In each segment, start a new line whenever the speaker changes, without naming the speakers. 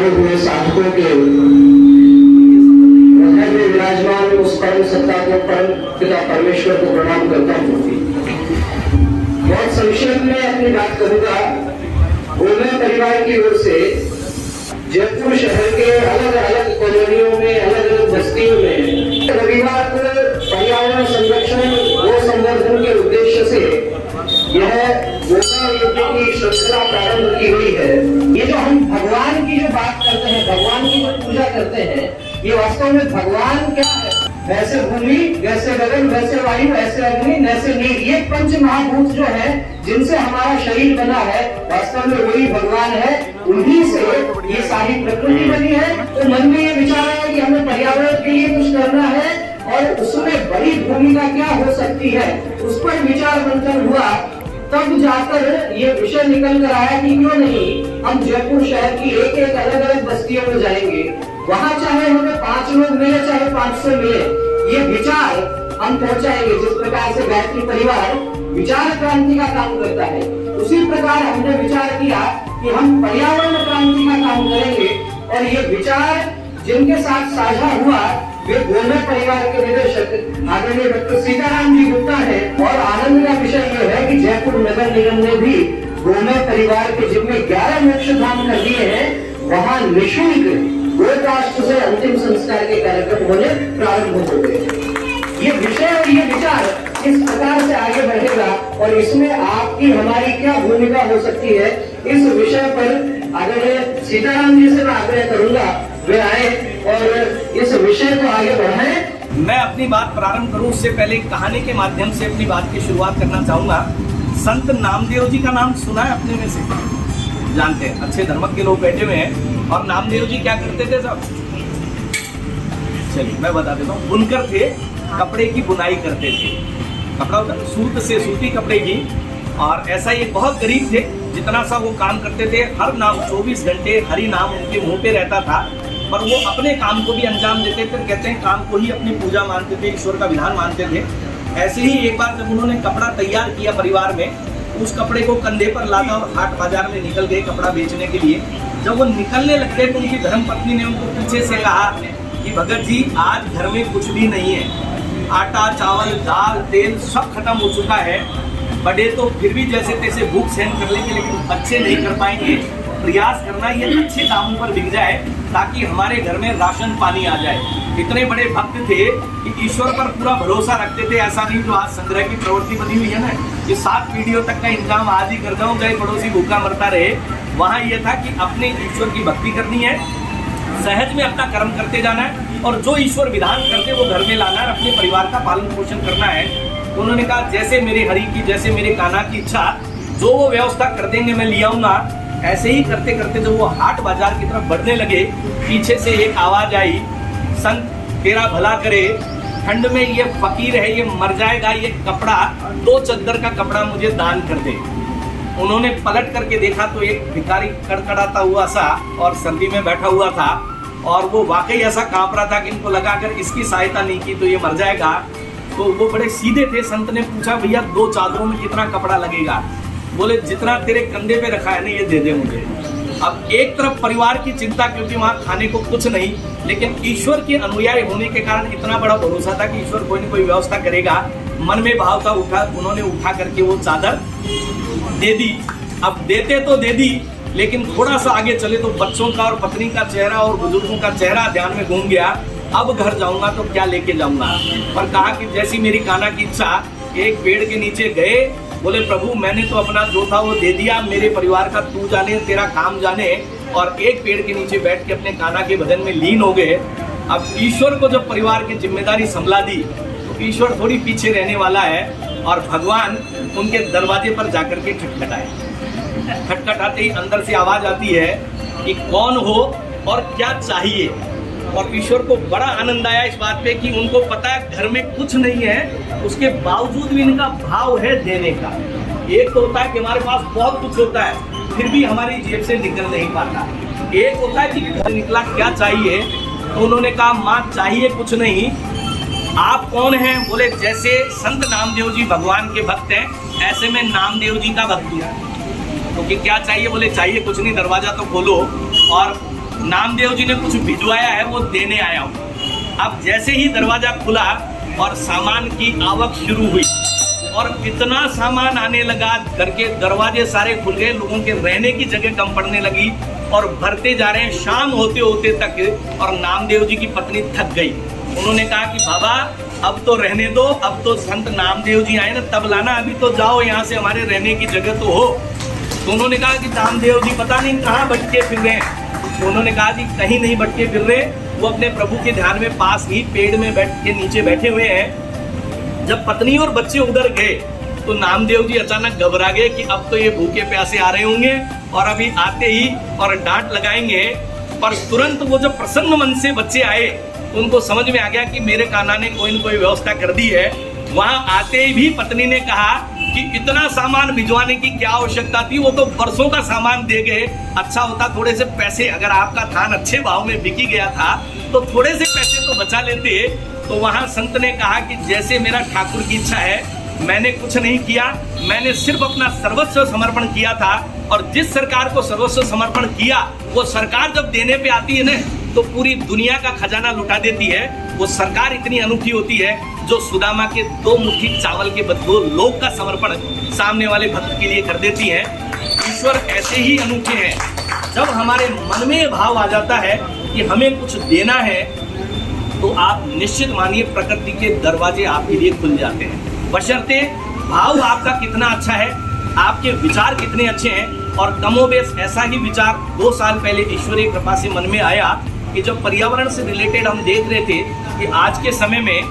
आए हुए साधकों के हृदय में विराजमान उस परम सत्ता को, परम पिता परमेश्वर को प्रणाम करता हूँ। बहुत संक्षेप में अपनी बात करूंगा। गोमेर परिवार की ओर से जयपुर शहर के अलग अलग कॉलोनियों में, अलग अलग बस्तियों में रविवार को पर्यावरण संरक्षण व संवर्धन के उद्देश्य से यह गोमेर यज्ञ की श्रृंखला प्रारंभ की हुई है। ये जो हम भगवान की जो बात करते हैं, भगवान की जो पूजा करते हैं, ये वास्तव में भगवान क्या है? वैसे भूमि, वैसे गगन, वैसे वायु, ऐसे अग्नि, वैसे नीर, ये पंच महाभूत जो है जिनसे हमारा शरीर बना है, वास्तव में वही भगवान है। उन्हीं से ये सारी प्रकृति बनी है। तो मन में ये विचार है कि हमें पर्यावरण के लिए कुछ करना है और उसमें बड़ी भूमिका क्या हो सकती है, उस पर विचार मंथन हुआ। तब जाकर ये विषय निकल कर आया कि क्यों नहीं हम जयपुर शहर की एक एक अलग अलग बस्तियों में जाएंगे, वहां चाहे हमें 5 लोग मिले, चाहे 500 मिले, ये विचार हम पहुंचाएंगे। जिस प्रकार से गायत्री परिवार विचार क्रांति का काम करता है, उसी प्रकार हमने विचार किया कि हम पर्यावरण क्रांति का काम करेंगे। और ये विचार जिनके साथ साझा हुआ वे गोमेर परिवार के निदेशक आदरणीय डॉक्टर सीताराम जी गुप्ता है। और आनंद का विषय यह है कि जयपुर नगर निगम ने भी गोमेर परिवार के जिनमें 11 मोक्ष धाम कर दिए हैं, वहाँ निःशुल्क गोत्राष्ट्र से अंतिम संस्कार के कार्यक्रम होने प्रारंभ हो गए। ये विषय और ये विचार इस प्रकार से आगे बढ़ेगा और इसमें आपकी हमारी क्या भूमिका हो सकती है, इस विषय पर आदरणीय सीताराम जी से मैं आग्रह करूंगा वे आए और इस विषय को आगे बढ़ाएं।
मैं अपनी बात प्रारंभ करूं उससे पहले कहानी के माध्यम से अपनी बात की शुरुआत करना चाहूंगा। संत नामदेव जी का नाम सुना है अपने में से? जानते हैं, अच्छे धर्मज्ञ लोग बैठे हुए हैं। और नामदेव जी क्या करते थे सब? चलिए मैं बता देता हूँ। बुनकर थे, कपड़े की बुनाई करते थे। कपड़ा होता है सूत से, सूती कपड़े की। और ऐसा ये बहुत गरीब थे, जितना सा वो काम करते थे, हर नाम 24 घंटे हरि नाम उनके मुंह पे रहता था। पर वो अपने काम को भी अंजाम देते थे। कहते हैं काम को ही अपनी पूजा मानते थे, ईश्वर का विधान मानते थे। ऐसे ही एक बार जब उन्होंने कपड़ा तैयार किया परिवार में, उस कपड़े को कंधे पर लादा और हाट बाजार में निकल गए कपड़ा बेचने के लिए। जब वो निकलने लग गए तो उनकी धर्मपत्नी ने उनको पीछे से कहा कि भगत जी आज घर में कुछ भी नहीं है, आटा चावल दाल तेल सब खत्म हो चुका है। बड़े तो फिर भी जैसे तैसे भूख सहन कर लेंगे, लेकिन बच्चे नहीं कर पाएंगे। प्रयास करना ये अच्छे दामों पर बिक जाए ताकि हमारे घर में राशन पानी आ जाए। इतने बड़े भक्त थे कि ईश्वर पर पूरा भरोसा रखते थे। ऐसा नहीं जो आज संग्रह की प्रवृत्ति बनी हुई है ना, ये 7 पीढ़ियों तक का इंतजाम आज ही कर जाऊं, चाहे पड़ोसी भूखा मरता रहे। वहाँ ये था कि अपने ईश्वर की भक्ति करनी है, सहज में अपना कर्म करते जाना है और जो ईश्वर विधान करते वो घर में लाना है, अपने परिवार का पालन पोषण करना है। तो उन्होंने कहा जैसे मेरे हरि की, जैसे मेरे कान्हा की इच्छा, जो वो व्यवस्था कर देंगे मैं ले आऊंगा। ऐसे ही करते करते जब वो हाट बाजार की तरफ बढ़ने लगे, पीछे से एक आवाज आई, संत तेरा भला करे, ठंड में ये फकीर है, ये मर जाएगा, ये कपड़ा 2 चद्दर का कपड़ा मुझे दान कर दे। उन्होंने पलट करके देखा तो एक भिखारी कड़कड़ाता हुआ सा और सर्दी में बैठा हुआ था और वो वाकई ऐसा कांप रहा था कि इनको लगा अगर इसकी सहायता नहीं की तो ये मर जाएगा। तो वो बड़े सीधे थे। संत ने पूछा भैया 2 चादरों में कितना कपड़ा लगेगा? बोले जितना तेरे कंधे पे रखा है ना ये दे दे मुझे। अब एक तरफ परिवार की चिंता, क्योंकि वहाँ खाने को कुछ नहीं, लेकिन ईश्वर के अनुयायी होने के कारण इतना बड़ा भरोसा था कि ईश्वर कोई न कोई व्यवस्था करेगा। मन में भाव था, उन्होंने उठा करके वो चादर दे दी। अब देते तो दे दी, लेकिन थोड़ा सा आगे चले तो बच्चों का और पत्नी का चेहरा और बुजुर्गों का चेहरा ध्यान में घूम गया। अब घर जाऊंगा तो क्या लेके जाऊंगा? और कहा कि जैसी मेरी कान्हा की इच्छा, एक पेड़ के नीचे गए। बोले प्रभु मैंने तो अपना जो था वो दे दिया, मेरे परिवार का तू जाने, तेरा काम जाने। और एक पेड़ के नीचे बैठ के अपने कान्हा के भजन में लीन हो गए। अब ईश्वर को जब परिवार की जिम्मेदारी संभला दी तो ईश्वर थोड़ी पीछे रहने वाला है और भगवान उनके दरवाजे पर जाकर के खटखटाए। खटखटाते ही अंदर से आवाज आती है कि कौन हो और क्या चाहिए। और ईश्वर को बड़ा आनंद आया इस बात पे कि उनको पता है घर में कुछ नहीं है, उसके बावजूद भी इनका भाव है देने का। एक तो होता है कि हमारे पास बहुत कुछ होता है फिर भी हमारी जेब से निकल नहीं पाता। एक होता है कि घर निकला क्या चाहिए, तो उन्होंने कहा माँ चाहिए कुछ नहीं, आप कौन हैं? बोले जैसे संत नामदेव जी भगवान के भक्त हैं, ऐसे में नामदेव जी का भक्त हूँ। तो क्या चाहिए? बोले चाहिए कुछ नहीं, दरवाजा तो खोलो। और नामदेव जी ने कुछ भिजवाया है, वो देने आया हूँ। अब जैसे ही दरवाजा खुला और सामान की आवक शुरू हुई और इतना सामान आने लगा, घर के दरवाजे सारे खुल गए, लोगों के रहने की जगह कम पड़ने लगी और भरते जा रहे हैं शाम होते होते तक। और नामदेव जी की पत्नी थक गई। उन्होंने कहा कि बाबा अब तो रहने दो, अब तो संत नामदेव जी आए ना तब लाना, अभी तो जाओ यहाँ से, हमारे रहने की जगह तो हो। तो उन्होंने कहा कि नामदेव जी पता नहीं कहाँ भटके फिर रहे हैं। तो उन्होंने कहा कि कहीं नहीं भटके फिर रहे, वो अपने प्रभु के ध्यान में पास ही पेड़ में बैठ के नीचे बैठे हुए हैं। जब पत्नी और बच्चे उधर गए तो नामदेव जी अचानक घबरा गए कि अब तो ये भूखे प्यासे आ रहे होंगे और अभी आते ही और डांट लगाएंगे। पर तुरंत वो जब प्रसन्न मन से बच्चे आए तो उनको समझ में आ गया कि मेरे कान्हा ने कोई न कोई व्यवस्था कर दी है। वहां आते ही भी पत्नी ने कहा कि इतना सामान भिजवाने की क्या आवश्यकता थी, वो तो बरसों का सामान दे गए। अच्छा होता थोड़े से पैसे, अगर आपका थान अच्छे भाव में बिकी गया था तो थोड़े से पैसे तो बचा लेते। तो वहां संत ने कहा कि जैसे मेरा ठाकुर की इच्छा है, मैंने कुछ नहीं किया, मैंने सिर्फ अपना सर्वस्व समर्पण किया था। और जिस सरकार को सर्वस्व समर्पण किया वो सरकार जब देने पे आती है ना तो पूरी दुनिया का खजाना लुटा देती है। वो सरकार इतनी अनूठी होती है जो सुदामा के 2 मुट्ठी चावल के बदले लोक का समर्पण सामने वाले भक्त के लिए कर देती है। ईश्वर ऐसे ही अनूठे हैं। जब हमारे मन में भाव आ जाता है कि हमें कुछ देना है तो आप निश्चित मानिए प्रकृति के दरवाजे आपके लिए खुल जाते हैं। बशर्ते भाव आपका कितना अच्छा है, आपके विचार कितने अच्छे हैं। और कमोबेश ऐसा ही विचार 2 साल पहले ईश्वरीय कृपा से मन में आया कि जब पर्यावरण से रिलेटेड हम देख रहे थे कि आज के समय में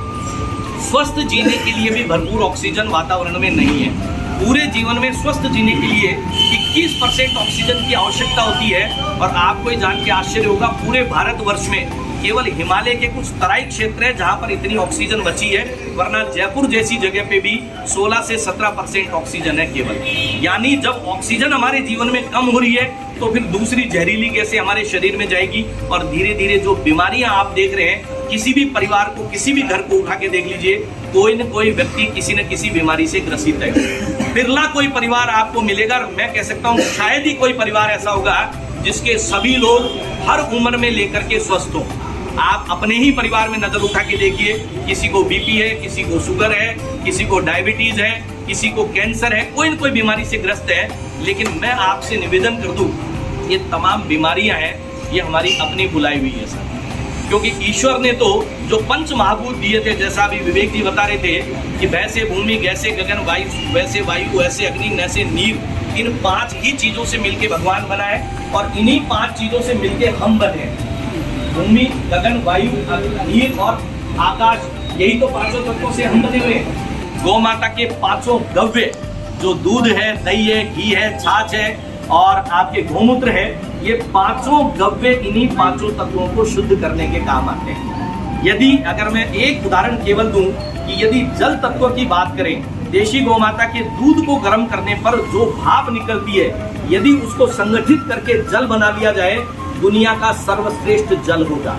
स्वस्थ जीने के लिए भी भरपूर ऑक्सीजन वातावरण में नहीं है। पूरे जीवन में स्वस्थ जीने के लिए 21% ऑक्सीजन की आवश्यकता होती है। और आपको ये जान के आश्चर्य होगा, पूरे भारतवर्ष में केवल हिमालय के कुछ तराई क्षेत्र है जहां पर इतनी ऑक्सीजन बची है, वरना जयपुर जैसी जगह पे भी 16 से 17% ऑक्सीजन है केवल। यानी जब ऑक्सीजन हमारे जीवन में कम हो रही है तो फिर दूसरी जहरीली गैसें हमारे शरीर में जाएगी और धीरे धीरे जो बीमारियां आप देख रहे हैं, किसी भी परिवार को, किसी भी घर को उठा के देख लीजिए, कोई न कोई व्यक्ति किसी न किसी बीमारी से ग्रसित है। बिरला कोई परिवार आपको मिलेगा, मैं कह सकता हूँ शायद ही कोई परिवार ऐसा होगा जिसके सभी लोग हर उम्र में लेकर के स्वस्थ हो। आप अपने ही परिवार में नजर उठा के देखिए, किसी को बीपी है, किसी को शुगर है, किसी को डायबिटीज है, किसी को कैंसर है, कोई न कोई बीमारी से ग्रस्त है। लेकिन मैं आपसे निवेदन कर दूं, ये तमाम बीमारियां हैं, ये हमारी अपनी बुलाई हुई है सर। क्योंकि ईश्वर ने तो जो पंच महाभूत दिए थे, जैसा अभी विवेक जी बता रहे थे कि वैसे भूमि, गैसे गगन, वायु, वैसे वायु, वैसे अग्नि, नैसे नीर, इन 5 ही चीजों से मिलके भगवान बना है। और इन्हीं 5 चीजों से मिलके हम बने हैं। भूमि, गगन, वायु, नीर और आकाश, यही तो 5 तत्वों से हम बने हुए हैं। गौ माता के 5 गव्य जो दूध है, दही है, घी है, छाछ है और आपके गोमूत्र है, ये 5 गव्य इन्हीं 5 तत्वों को शुद्ध करने के काम आते हैं। यदि अगर मैं एक उदाहरण केवल दूं कि यदि जल तत्व की बात करें, देशी गौ माता के दूध को गर्म करने पर जो भाप निकलती है, यदि उसको संगठित करके जल बना लिया जाए, दुनिया का सर्वश्रेष्ठ जल होगा।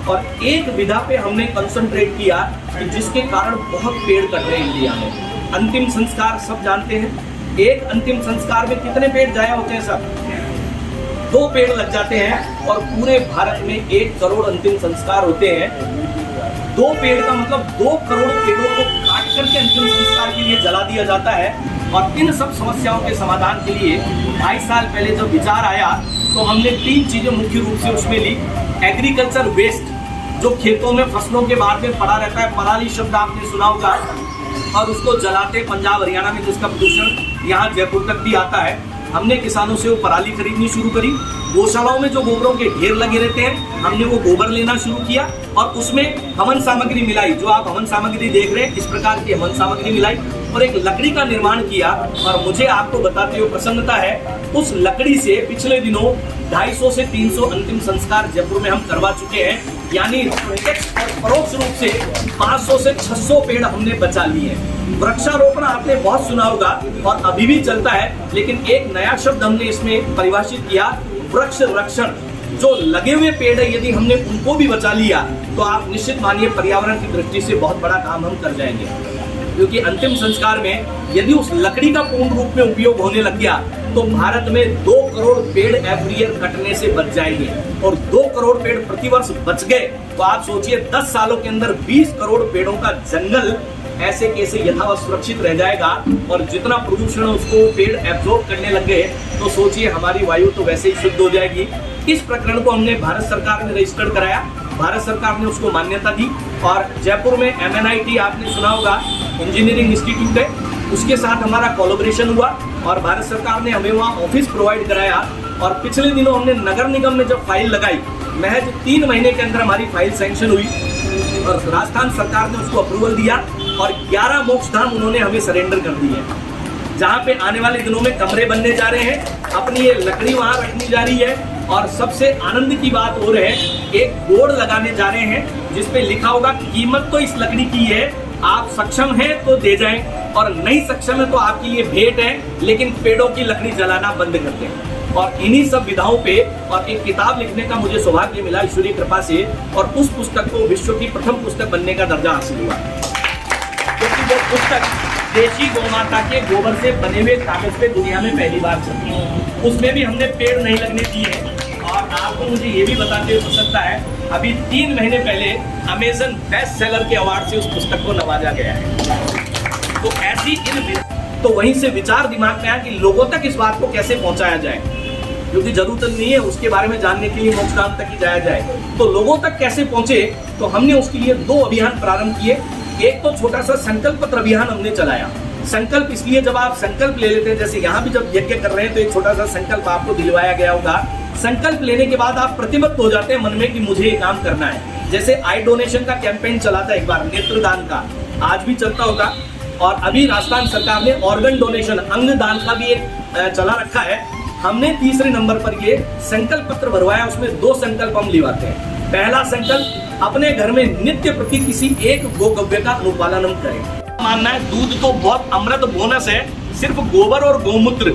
और एक विधा पे हमने कंसंट्रेट किया कि जिसके कारण बहुत पेड़ कट रहे हैं इंडिया में। अंतिम संस्कार सब जानते हैं, एक अंतिम संस्कार में कितने पेड़ जाया होते हैं सर? 2 पेड़ लग जाते हैं और पूरे भारत में 1 करोड़ अंतिम संस्कार होते हैं। 2 पेड़ का मतलब 2 करोड़ पेड़ों को काट करके अंतिम संस्कार के लिए जला दिया जाता है। और इन सब समस्याओं के समाधान के लिए 22 साल पहले जब विचार आया तो हमने 3 चीजें मुख्य रूप से उसमें ली। एग्रीकल्चर वेस्ट, जो खेतों में फसलों के बाद में पड़ा रहता है, पराली शब्द आपने सुना होगा, और उसको जलाते पंजाब हरियाणा में, जिसका प्रदूषण यहाँ जयपुर तक भी आता है। हमने किसानों से वो पराली खरीदनी शुरू करी। गौशालाओं में जो गोबरों के ढेर लगे रहते हैं, हमने वो गोबर लेना शुरू किया और उसमें हवन सामग्री मिलाई। जो आप हवन सामग्री देख रहे हैं, इस प्रकार की हवन सामग्री मिलाई और एक लकड़ी का निर्माण किया। और मुझे आपको बताते हुए प्रसन्नता है, उस लकड़ी से पिछले दिनों 250 से 300 अंतिम संस्कार जयपुर में हम करवा चुके हैं। यानी प्रत्यक्ष और परोक्ष रूप से 500 से 600 पेड़ हमने बचा लिए हैं। वृक्षारोपण आपने बहुत सुना होगा और अभी भी चलता है, लेकिन एक नया शब्द हमने इसमें परिभाषित किया, वृक्ष रक्षण। जो लगे हुए पेड़ है, यदि हमने उनको भी बचा लिया तो आप निश्चित मानिए पर्यावरण की दृष्टि से बहुत बड़ा काम हम कर जाएंगे। क्योंकि अंतिम संस्कार में यदि उस लकड़ी का पूर्ण रूप में उपयोग होने लग गया तो भारत में 2 करोड़ पेड़ एवरी ईयर कटने से बच जाएंगे, और 2 करोड़ पेड़ प्रतिवर्ष बच गए तो आप सोचिए 10 सालों के अंदर 20 करोड़ पेड़ों का जंगल ऐसे कैसे यथावत सुरक्षित रह जाएगा, और जितना प्रदूषण उसको पेड़ एब्जॉर्ब करने लग गए तो सोचिए हमारी वायु तो वैसे ही शुद्ध हो जाएगी। इस प्रकरण को हमने भारत सरकार ने रजिस्टर्ड कराया, भारत सरकार ने उसको मान्यता दी, और जयपुर में MNIT आपने सुना होगा इंजीनियरिंग इंस्टीट्यूट है, उसके साथ हमारा कोलैबोरेशन हुआ और भारत सरकार ने हमें वहाँ ऑफिस प्रोवाइड कराया। और पिछले दिनों हमने नगर निगम में जब फाइल लगाई, महज 3 महीने के अंदर हमारी फाइल सैंक्शन हुई और राजस्थान सरकार ने उसको अप्रूवल दिया, और 11 मोक्षधाम उन्होंने हमें सरेंडर कर दी है, जहाँ पे आने वाले दिनों में कमरे बनने जा रहे हैं, अपनी ये लकड़ी वहाँ रखनी जा रही है। और सबसे आनंद की बात हो रही है, एक बोर्ड लगाने जा रहे हैं जिसपे लिखा होगा कीमत तो इस लकड़ी की है, आप सक्षम हैं तो दे जाएं, और नहीं सक्षम है तो आपकी ये भेंट है, लेकिन पेड़ों की लकड़ी जलाना बंद कर दें। और इन्हीं सब विधाओं पे और एक किताब लिखने का मुझे सौभाग्य मिला ईश्वरीय कृपा से, और उस पुस्तक को विश्व की प्रथम पुस्तक बनने का दर्जा हासिल हुआ, क्योंकि वो पुस्तक देशी गौमाता के गोबर से बने हुए कागज पे दुनिया में पहली बार छपी है। उसमें भी हमने पेड़ नहीं लगने दिए। और आपको मुझे ये भी बताते हो सकता है, अभी 3 महीने पहले अमेजन बेस्ट सेलर के अवार्ड से उस पुस्तक को नवाजा गया है। तो ऐसी तो वहीं से विचार दिमाग में आया कि लोगों तक इस बात को कैसे पहुंचाया जाए, क्योंकि जरूरत नहीं है उसके बारे में जानने के लिए मोक्षधाम तक ही जाया जाए, तो लोगों तक कैसे पहुंचे। तो हमने उसके लिए 2 अभियान प्रारंभ किए। एक तो छोटा सा संकल्प पत्र अभियान हमने चलाया। संकल्प इसलिए, जब आप संकल्प ले लेते हैं, जैसे यहाँ भी जब यज्ञ कर रहे हैं तो एक छोटा सा संकल्प आपको दिलवाया गया होगा। संकल्प लेने के बाद आप प्रतिबद्ध हो जाते हैं मन में कि मुझे ये काम करना है। जैसे आई डोनेशन का कैंपेन चला था एक बार, नेत्रदान का, आज भी चलता होगा। और अभी राजस्थान सरकार ने ऑर्गन डोनेशन, अंग दान का भी एक चला रखा है। हमने तीसरे नंबर पर ये संकल्प पत्र भरवाया, उसमें 2 संकल्प हम लिवाते हैं। पहला संकल्प, अपने घर में नित्य प्रति किसी एक गोगव्य का अनुपालन हम करें। मानना है दूध तो बहुत अमृत बोनस है, सिर्फ गोबर और गौमूत्र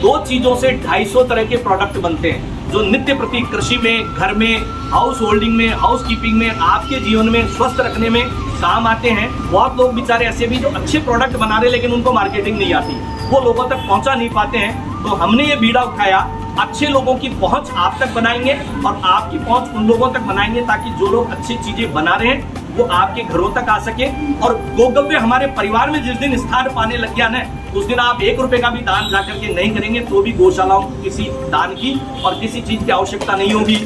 2 चीजों से 250 तरह के प्रोडक्ट बनते हैं जो नित्य प्रति कृषि में, घर में, हाउस होल्डिंग में, हाउस कीपिंग में, आपके जीवन में स्वस्थ रखने में काम आते हैं। बहुत लोग बेचारे ऐसे भी जो अच्छे प्रोडक्ट बना रहे लेकिन उनको मार्केटिंग नहीं आती, वो लोगों तक पहुंचा नहीं पाते हैं। तो हमने ये बीड़ा उठाया, अच्छे लोगों की पहुंच आप तक बनाएंगे और आपकी पहुंच उन लोगों तक बनाएंगे ताकि जो लोग अच्छी चीजें बना रहे हैं वो आपके घरों तक आ सके। और गोगव्य हमारे परिवार में जिस दिन स्थान पाने लग गया ना, उस दिन आप 1 रुपए का भी दान जाकर के नहीं करेंगे तो भी गौशालाओं को किसी दान की और किसी चीज की आवश्यकता नहीं होगी।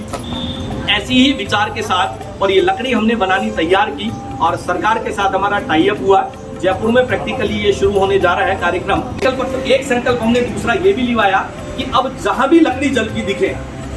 ऐसी ही विचार के साथ और ये लकड़ी हमने बनानी तैयार की और सरकार के साथ हमारा टाई अप हुआ। जयपुर में प्रैक्टिकली ये शुरू होने जा रहा है कार्यक्रम। एक संकल्प हमने दूसरा ये भी लिवाया कि अब जहां भी लकड़ी जलती दिखे,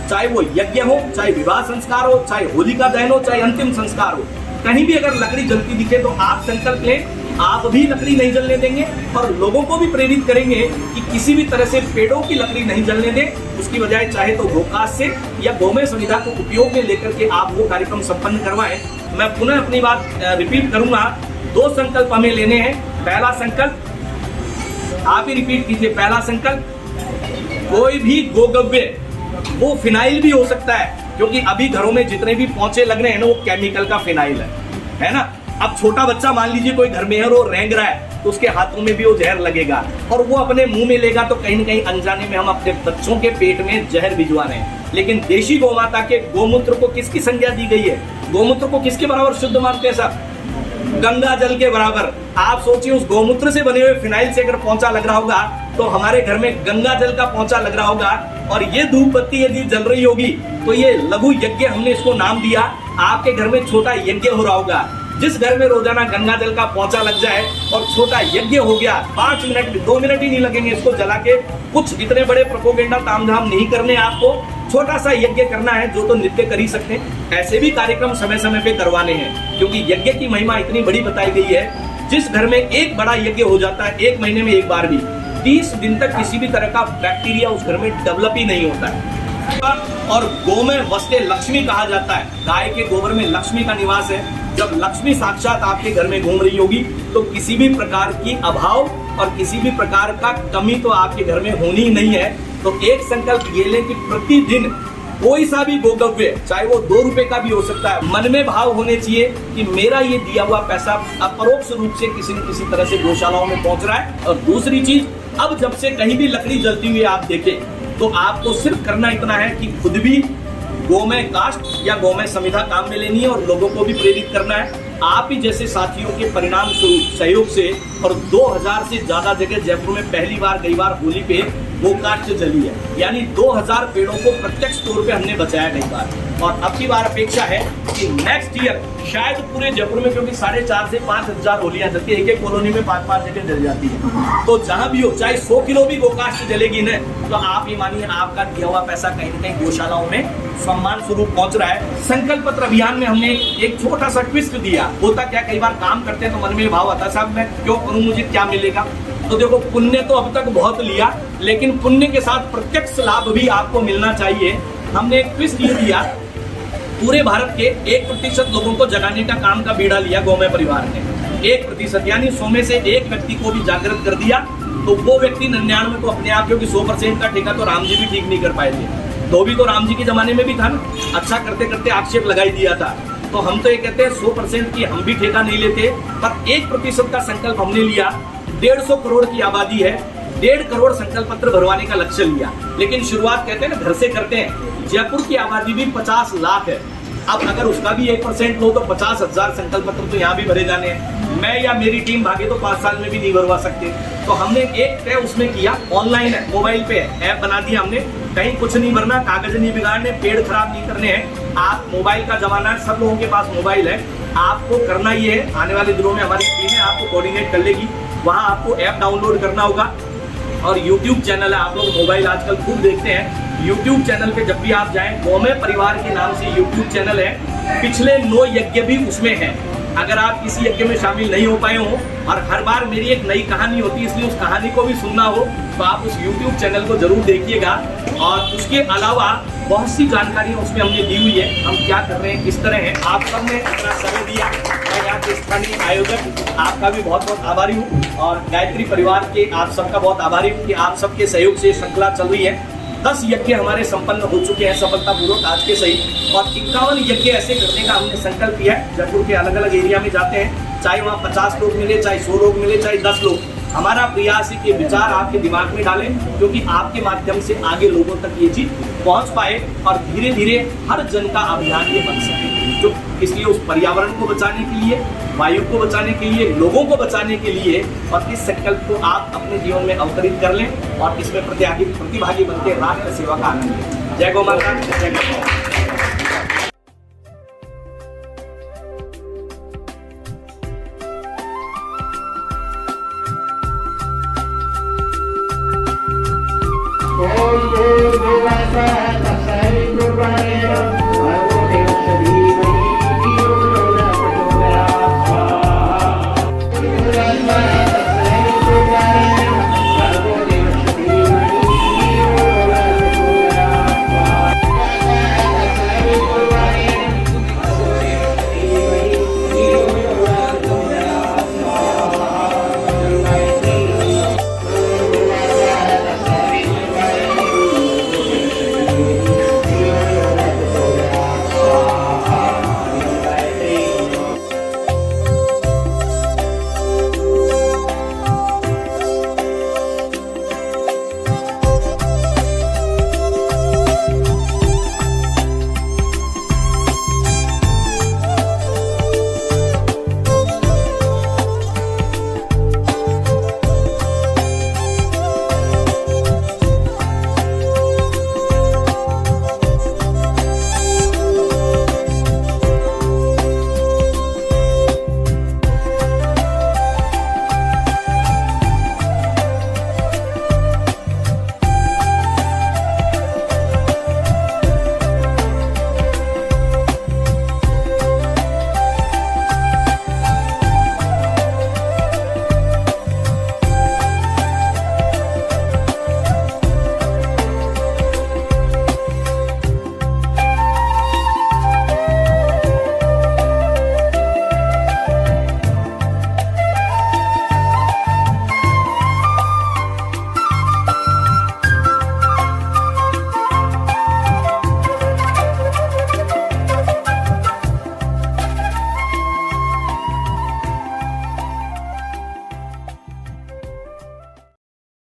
चाहे वो यज्ञ हो, चाहे विवाह संस्कार हो, चाहे होलिका दहन हो, चाहे अंतिम संस्कार हो, कहीं भी अगर लकड़ी जलती दिखे तो आप संकल्प लें, आप भी लकड़ी नहीं जलने देंगे और लोगों को भी प्रेरित करेंगे कि किसी भी तरह से पेड़ों की लकड़ी नहीं जलने दें। उसकी बजाय चाहे तो गोकाश से या गोमय संविधा को उपयोग में लेकर के आप वो कार्यक्रम संपन्न करवाएं। मैं पुनः अपनी बात रिपीट करूंगा, 2 संकल्प हमें लेने हैं। पहला संकल्प आप ही रिपीट कीजिए, पहला संकल्प, कोई भी गोगव्य, वो फिनाइल भी हो सकता है क्योंकि अभी घरों में जितने भी पोंछे लग रहे हैं ना वो केमिकल का फिनाइल है ना। अब छोटा बच्चा मान लीजिए कोई घर में है और वो रेंग रहा है तो उसके हाथों में भी वो जहर लगेगा और वो अपने मुंह में लेगा तो कहीं न कहीं अनजाने में हम अपने बच्चों के पेट में जहर भिजवा रहे हैं। लेकिन देशी गौमाता के गोमूत्र को किसकी संज्ञा दी गई है? गोमूत्र को किसके बराबर शुद्ध मानते हैं साहब? गंगा जल के बराबर। आप सोचिए उस गौमूत्र से बने हुए फिनाइल से अगर पोंछा लग रहा होगा तो हमारे घर में गंगा जल का पोंछा लग रहा होगा और ये धूप बत्ती यदि जल रही होगी तो ये लघु यज्ञ हमने इसको नाम दिया। आपके घर में छोटा यज्ञ हो रहा होगा। जिस घर में रोजाना गंगा जल का पोंछा लग जाए और छोटा यज्ञ हो गया, 5 मिनट 2 मिनट ही नहीं लगेंगे इसको जला के। कुछ इतने बड़े प्रोपोगेंडा तामझाम नहीं करने, आपको छोटा सा यज्ञ करना है जो तो नित्य कर ही सकते हैं। ऐसे भी कार्यक्रम समय समय पे करवाने हैं क्योंकि यज्ञ की महिमा इतनी बड़ी बताई गई है। जिस घर में एक बड़ा यज्ञ हो जाता है 1 महीने में एक बार भी, 30 दिन तक किसी भी तरह का बैक्टीरिया उस घर में डेवलप ही नहीं होता है। और गोमय वस्ते लक्ष्मी कहा जाता है। गाय के गोबर में लक्ष्मी का निवास है। जब लक्ष्मी साक्षात आपके घर में घूम रही होगी तो किसी भी प्रकार की अभाव और किसी भी प्रकार का कमी तो आपके घर में होनी ही नहीं है। तो एक संकल्प ये लें कि प्रतिदिन कोई सा भी गोद्रव्य, चाहे वो 2 रुपए का भी हो सकता है, मन में भाव होने चाहिए कि मेरा ये दिया हुआ पैसा अपरोक्ष रूप से किसी न किसी तरह से गौशालाओं में पहुंच रहा है। और दूसरी चीज, अब जब से कहीं भी लकड़ी जलती हुई आप देखें तो आपको सिर्फ करना इतना है कि खुद भी गोमय काष्ठ या गोमय संविधा काम में लेनी है और लोगों को भी प्रेरित करना है। आप ही जैसे साथियों के परिणाम स्वरूप सहयोग से और 2000 से ज्यादा जगह जयपुर में पहली बार गई बार होली पे गोकाष्ठ जली है, यानी 2000 पेड़ों को प्रत्यक्ष तौर पे हमने बचाया गई बार। और अब की बार अपेक्षा है कि नेक्स्ट ईयर शायद पूरे जयपुर में, क्योंकि 4,500 से 5,000 होलियां जलती है, एक एक कॉलोनी में 5-5 जगह जल जाती है, तो जहां भी हो चाहे 100 किलो भी गोकाष्ठ जलेगी न, तो आप ये मानिए आपका दिया हुआ पैसा कहीं न कहीं गौशालाओं में सम्मान स्वरूप पहुंच रहा है। संकल्प पत्र अभियान में हमने एक छोटा सा ट्विस्ट दिया। होता क्या, कई बार काम करते हैं तो मन में भाव आता है साहब मैं क्यों करूं, मुझे क्या मिलेगा। तो देखो, पुण्य तो अब तक बहुत लिया, लेकिन पुण्य के साथ प्रत्यक्ष लाभ भी आपको मिलना चाहिए। हमने एक ट्विस्ट ये दिया, पूरे भारत के 1% लोगों को जगाने का काम का बीड़ा लिया गोमय परिवार ने। 1%, यानी 100 में से 1 व्यक्ति को भी जागृत कर दिया, तो वो व्यक्ति 99 को अपने आप, क्योंकि 100% का ठेका तो राम जी भी ठीक नहीं कर पाए थे, तो भी तो राम जी के जमाने में भी था ना, अच्छा करते करते आक्षेप लगाई दिया था। तो हम तो ये कहते हैं 100% की हम भी ठेका नहीं लेते, पर 1% का संकल्प हमने लिया। 150 करोड़ की आबादी है, 1.5 करोड़ संकल्प पत्र भरवाने का लक्ष्य लिया। लेकिन शुरुआत कहते हैं ना घर से करते हैं। जयपुर की आबादी भी 50 लाख है, अब अगर उसका भी 1% लो तो 50,000 संकल्प पत्र तो यहाँ भी भरे जाने हैं। मैं या मेरी टीम भागे तो 5 साल में भी नहीं भरवा सकते। तो हमने एक तय उसमें किया, ऑनलाइन है, मोबाइल पे है, ऐप बना दिया हमने, कहीं कुछ नहीं भरना, कागज नहीं बिगाड़ने, पेड़ खराब नहीं करने हैं। आप मोबाइल का जमाना है, सब लोगों के पास मोबाइल है, आपको करना ये है, आने वाले दिनों में हमारी टीम है आपको कोऑर्डिनेट कर लेगी, वहाँ आपको ऐप डाउनलोड करना होगा। और YouTube चैनल है, आप लोग मोबाइल आजकल खूब देखते हैं, YouTube चैनल पे जब भी आप जाएं, गोमय परिवार के नाम से YouTube चैनल है, पिछले 9 यज्ञ भी उसमें है। अगर आप किसी यज्ञ में शामिल नहीं हो पाए हो और हर बार मेरी एक नई कहानी होती है, इसलिए उस कहानी को भी सुनना हो तो आप उस YouTube चैनल को जरूर देखिएगा। और उसके अलावा बहुत सी जानकारियाँ उसमें हमने दी हुई है, हम क्या कर रहे हैं, किस तरह है। आप सबने अपना समय दिया, मैं यहाँ के स्थानीय आयोजक आपका भी बहुत बहुत आभारी हूँ और गायत्री परिवार के आप सबका बहुत आभारी हूँ कि आप सबके सहयोग से श्रृंखला चल रही है। 10 यज्ञ हमारे संपन्न हो चुके हैं सफलतापूर्वक आज के सही, और 51 यज्ञ ऐसे करने का हमने संकल्प किया है। जयपुर के अलग अलग एरिया में जाते हैं, चाहे वहाँ 50 लोग मिले, चाहे 100 लोग मिले, चाहे 10 लोग, हमारा प्रयास है कि विचार आपके दिमाग में डालें, क्योंकि आपके माध्यम से आगे लोगों तक ये चीज पहुंच पाए और धीरे धीरे हर जन का अभियान ये बन सके। जो इसलिए उस पर्यावरण को बचाने के लिए, वायु को बचाने के लिए, लोगों को बचाने के लिए, और इस संकल्प को आप अपने जीवन में अवतरित कर लें और इसमें प्रतिभागी बनकर राष्ट्र सेवा का आनंद लें। जय गौ माता, जय गौ माता।